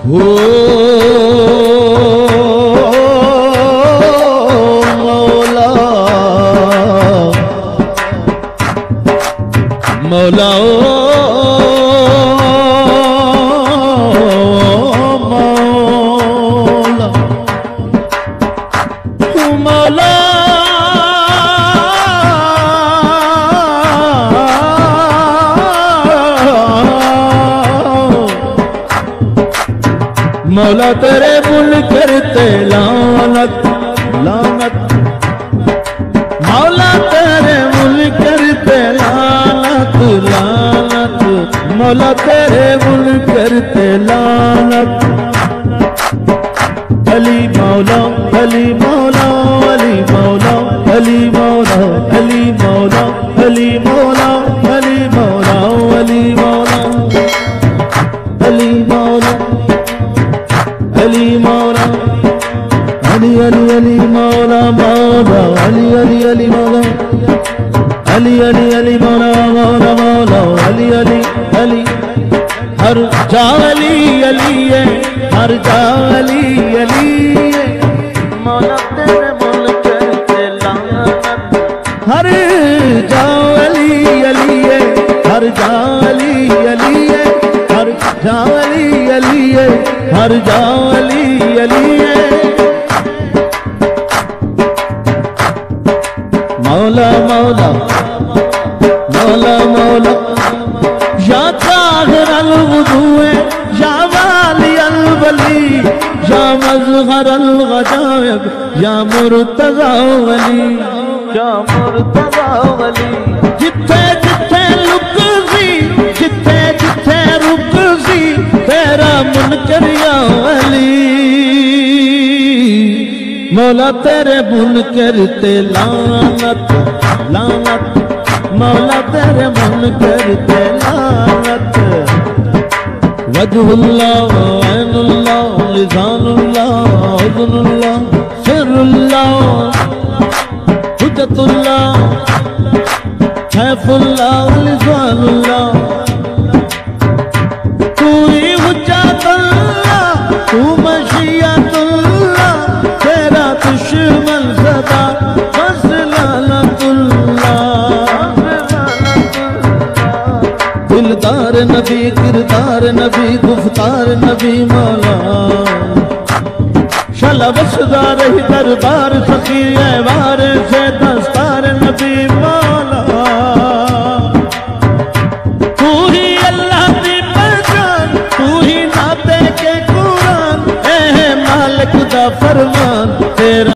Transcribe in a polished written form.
हो मौला मौला मौला तेरे मुनकर ते लानत लानत, मौला तेरे मुनकर ते लानत लानत, मौला तेरे मुनकर ते लानत। अली मौला अली मौला अली मौला अली मौला अली मौला अली मौला अली मौला अली मौला अली मौला अली मौला अली अली अली मौला मौला अली अली अली मौला अली अली अली मौला मौला मौला अली अली अली हर जा अली अली है हर जा अली अली है मौला तेरे मुनकर ते लानत। हर जा अली अली है हर जा अली अली है हर जा अली अली है हर जा अली अली है। मौला मौला मौला मौला या ताहिर अल वुदूए या वाली अल वली या मज़हर अल गजाइब या मुर्तज़ा वली या मुर्तज़ा वली। जिथे जिथे लुक सी जिथे जिथे रुक सी तेरा मुनकर या अली मौला तेरे मुनकर ते लानत लानत, मौला तेरे मुनकर ते लानत। वजहुल्लाह ऐनुल्लाह लिसानुल्लाह उज़्नुल्लाह सिर्रुल्लाह हुज्जतुल्लाह सैफुल्लाह लिसानुल्लाह। तू ही हुज्जतुल्लाह तू मशीयतुल्लाह तेरा दुश्मन सदा बस लानतुल्लाह। दिलदार नबी किरदार नबी गुफ्तार नबी मौला शलवसदा रही दरबार सखी वार से दस्तार नबी मौला। तू ही अल्लाह की पहचान तू ही नाते के कुरान ए मालिक दा फरमान